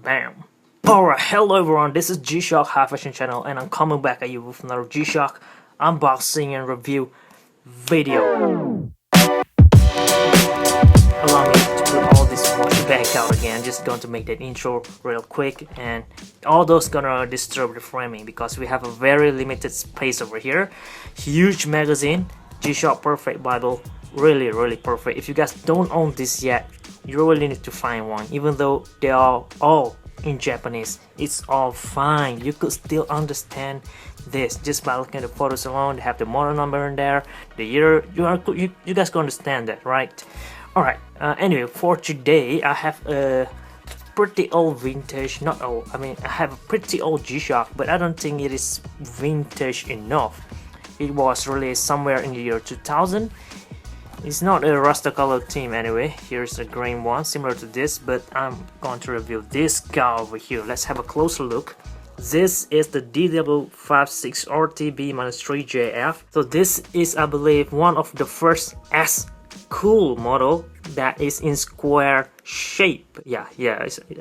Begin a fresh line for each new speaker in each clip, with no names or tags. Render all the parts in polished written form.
Bam! Alright, hello everyone, this is G-Shock High Fashion Channel and I'm coming back at you with another G-Shock unboxing and review video. Allow me to put all this watch back out again, just going to make that intro real quick, and all those gonna disturb the framing because we have a very limited space over here. Huge magazine, G-Shock Perfect Bible, really perfect. If you guys don't own this yet, you really need to find one. Even though they are all in Japanese, it's all fine. You could still understand this just by looking at the photos alone. They have the model number in there, the year. You guys can understand that, right? Alright, anyway, for today I have a pretty old vintage, not old, I mean I have a pretty old G-Shock, but I don't think it is vintage enough. It was released somewhere in the year 2000. It's not a rust color theme anyway. Here's a green one similar to this, but I'm going to review this guy over here. Let's have a closer look. This is the DW-056RTB-3JF. So this is, I believe, one of the first S-KOOL model that is in square shape. Yeah,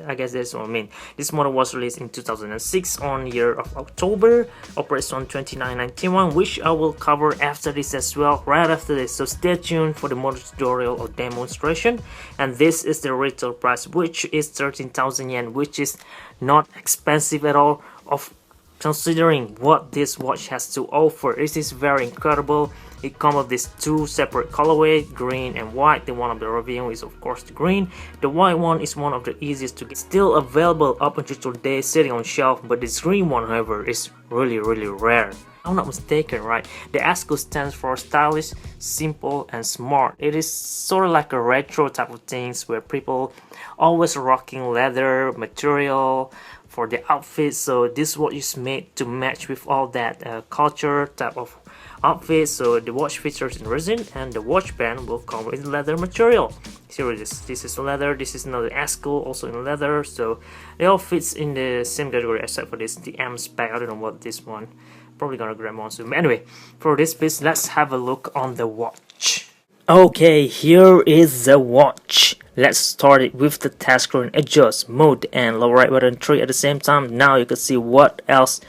I guess that's what I mean. This model was released in 2006 on year of October, operates on 2991, which I will cover after this as well, right after this. So stay tuned for the model tutorial or demonstration. And this is the retail price, which is 13,000 yen, which is not expensive at all, of considering what this watch has to offer. It is very incredible. It comes with these two separate colorways, green and white. The one of the review is of course the green. The white one is one of the easiest to get. Still available up until today, sitting on shelf, but this green one, however, is really rare. I'm not mistaken, right? The S-KOOL stands for stylish, simple and smart. It is sort of like a retro type of things where people always rocking leather material for the outfit. So this watch is made to match with all that culture type of outfit. So the watch features in resin and the watch band will come with leather material. Here it is. This is leather. This is another S-KOOL also in leather. So they all fits in the same category except for this, the M spec. I don't know what this one. Probably gonna grab one soon. But anyway, for this piece, let's have a look on the watch. Okay, here is the watch. Let's start it with the touch screen, adjust, mode, and lower right button 3 at the same time. Now you can see what else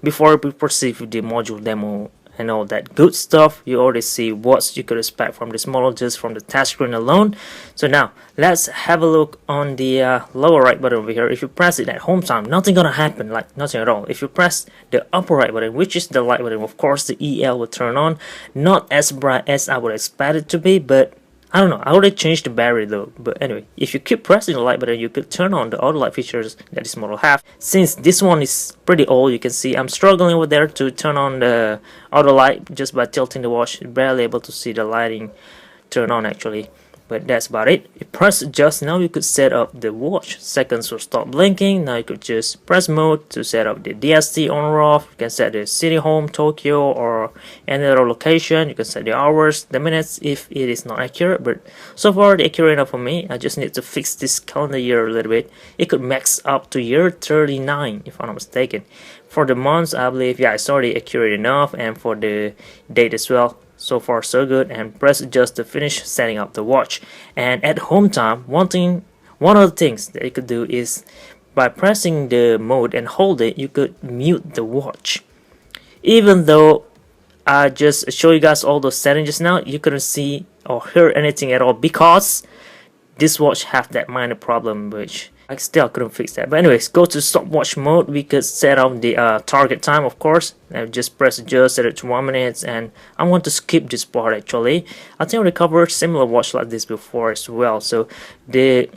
before we proceed with the module demo and all that good stuff. You already see what you could expect from this model just from the touch screen alone. So now let's have a look on the lower right button over here. If you press it at home time, nothing gonna happen, like nothing at all. If you press the upper right button, which is the light button, of course the EL will turn on. Not as bright as I would expect it to be, but I don't know, I already changed the battery though. But anyway, if you keep pressing the light button, you could turn on the auto light features that this model have. Since this one is pretty old, you can see I'm struggling with there to turn on the auto light just by tilting the watch. Barely able to see the lighting turn on actually. But that's about it. You press adjust. Now you could set up the watch. Seconds will stop blinking. Now you could just press mode to set up the DST on or off. You can set the city, home, Tokyo, or any other location. You can set the hours, the minutes if it is not accurate. But so far, the accurate enough for me. I just need to fix this calendar year a little bit. It could max up to year 39 if I'm not mistaken. For the months, I believe, yeah, it's already accurate enough. And for the date as well. So far so good. And press adjust to finish setting up the watch. And at home time, one of the things that you could do is by pressing the mode and hold it, you could mute the watch. Even though I just show you guys all those settings just now, you couldn't see or hear anything at all because this watch have that minor problem, which I still couldn't fix that. But anyways, go to stopwatch mode. We could set up the target time, of course. And just press adjust, set it to 1 minute. And I want to skip this part actually. I think I covered similar watch like this before as well. So you're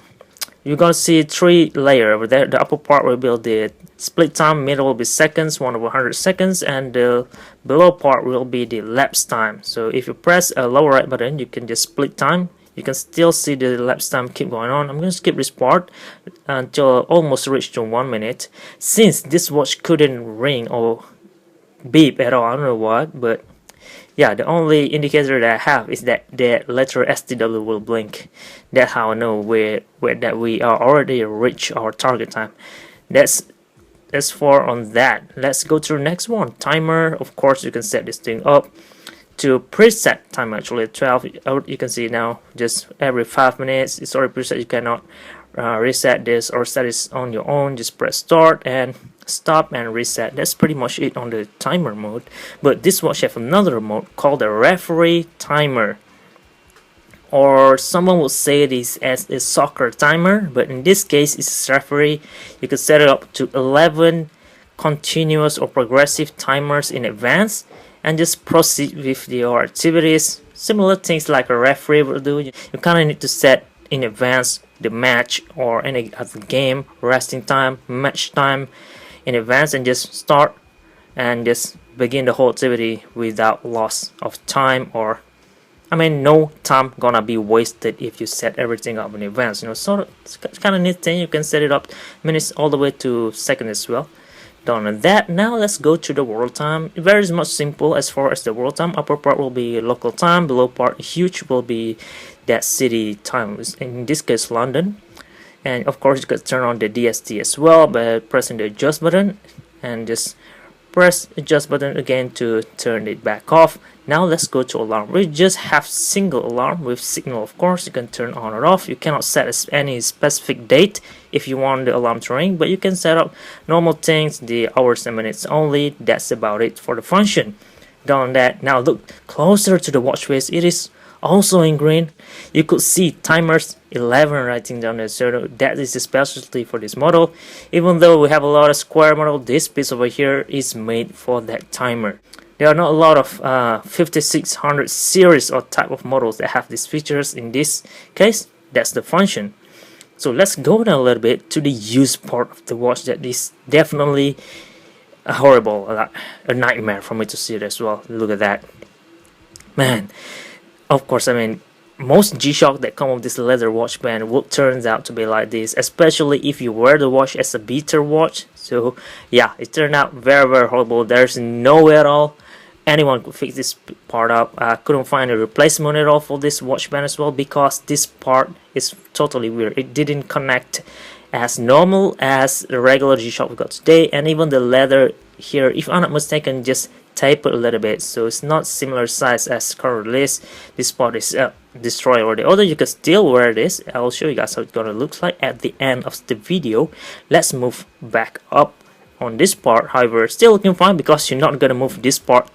gonna see 3 layers over there. The upper part will be the split time, middle will be seconds, 1 over 100 seconds, and the below part will be the lapse time. So if you press a lower right button, you can just split time. You can still see the lapse time keep going on. I'm going to skip this part until almost reach to 1 minute. Since this watch couldn't ring or beep at all, I don't know what, but yeah, the only indicator that I have is that the letter STW will blink. That's how I know that we are already reached our target time. That's for on that. Let's go to the next one. Timer. Of course, you can set this thing up to preset time actually 12. You can see now just every 5 minutes. It's already preset. You cannot reset this or set this on your own. Just press start and stop and reset. That's pretty much it on the timer mode. But this watch have another mode called the referee timer, or someone will say this as a soccer timer, but in this case it's referee. You could set it up to 11 continuous or progressive timers in advance and just proceed with your activities. Similar things like a referee will do. You kind of need to set in advance the match or any other game, resting time, match time in advance, and just start and just begin the whole activity without loss of time, or no time gonna be wasted if you set everything up in advance. So it's kind of neat thing. You can set it up minutes all the way to seconds as well. Done that. Now let's go to the world time. Very much simple as far as the world time. Upper part will be local time, below part huge will be that city time, in this case London. And of course you could turn on the DST as well by pressing the adjust button, and just press adjust button again to turn it back off. Now let's go to alarm. We just have single alarm with signal. Of course you can turn on or off. You cannot set any specific date if you want the alarm to ring, but you can set up normal things, the hours and minutes only. That's about it for the function. Done that. Now look closer to the watch face. It is also in green. You could see timers 11 writing down there, so that is a specialty for this model. Even though we have a lot of square model, this piece over here is made for that timer. There are not a lot of 5600 series or type of models that have these features. In this case, that's the function. So let's go down a little bit to the use part of the watch. That is definitely horrible, a nightmare for me to see it as well. Look at that, man. Of course, most G-Shock that come with this leather watch band will turns out to be like this, especially if you wear the watch as a beater watch. So yeah, it turned out very, very horrible. There's no way at all anyone could fix this part up. I couldn't find a replacement at all for this watch band as well, because this part is totally weird. It didn't connect as normal as the regular G-Shock we got today, and even the leather here, if I'm not mistaken, just tapered a little bit, so it's not similar size as current release. This part is destroyed already. Although you can still wear this, I'll show you guys how it's gonna look like at the end of the video. Let's move back up on this part. However, still looking fine, because you're not gonna move this part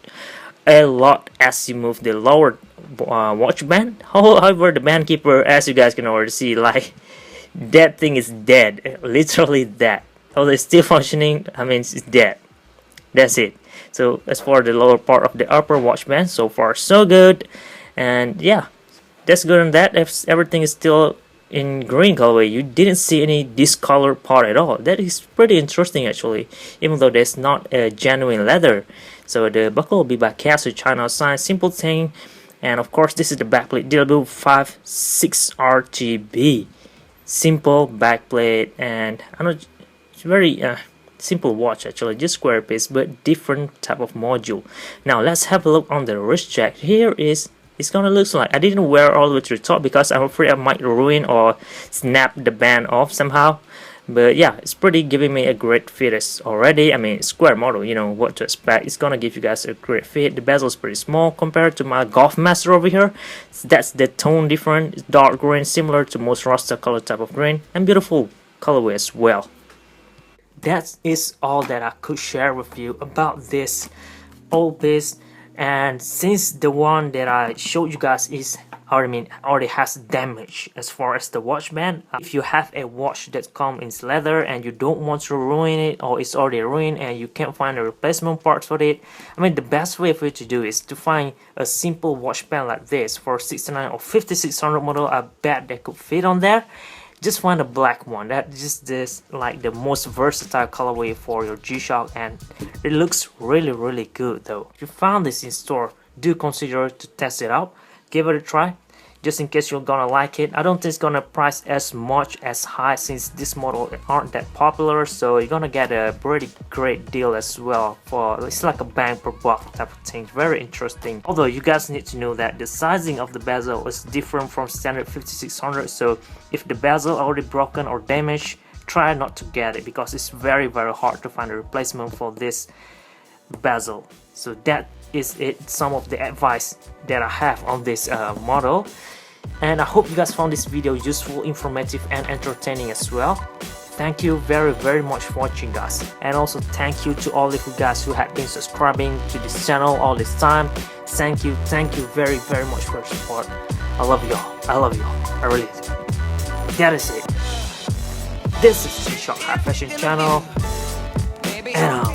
a lot as you move the lower watch band. However, the band keeper, as you guys can already see, like that thing is dead, literally dead. Although it's still functioning, it's dead. That's it. So as for the lower part of the upper watch band, so far so good. And yeah, that's good on that. If everything is still in green colorway, you didn't see any discolored part at all. That is pretty interesting actually, even though there's not a genuine leather. So the buckle will be by Casio, China sign, simple thing. And of course this is the backplate, DW-056RTB. Simple backplate, and I know it's very simple watch actually, just square piece but different type of module. Now let's have a look on the wrist check. Here is it's gonna look like. I didn't wear all the way to the top because I'm afraid I might ruin or snap the band off somehow, but yeah, it's pretty giving me a great fit as already. Square model, you know what to expect. It's gonna give you guys a great fit. The bezel is pretty small compared to my Golf Master over here. That's the tone different. It's dark green, similar to most Rasta color type of green, and beautiful colorway as well. That is all that I could share with you about this old piece. And since the one that I showed you guys is already has damage as far as the watch band, if you have a watch that comes in leather and you don't want to ruin it, or it's already ruined and you can't find a replacement part for it, the best way for you to do is to find a simple watch band like this for 69 or 5600 model. I bet they could fit on there. Just find a black one. That just is like the most versatile colorway for your G-Shock, and it looks really, really good though. If you found this in store, do consider to test it out. Give it a try, just in case you're gonna like it. I don't think it's gonna price as much as high, since this model aren't that popular, so you're gonna get a pretty great deal as well. For it's like a bang per buck type of thing. Very interesting. Although you guys need to know that the sizing of the bezel is different from standard 5600, so if the bezel already broken or damaged, try not to get it, because it's very, very hard to find a replacement for this bezel. So that is it, some of the advice that I have on this model. And I hope you guys found this video useful, informative, and entertaining as well. Thank you very much for watching, guys. And also thank you to all of you guys who have been subscribing to this channel all this time. Thank you very much for your support. I love y'all. I really do. That is it. This is G-Shock High Fashion Channel. And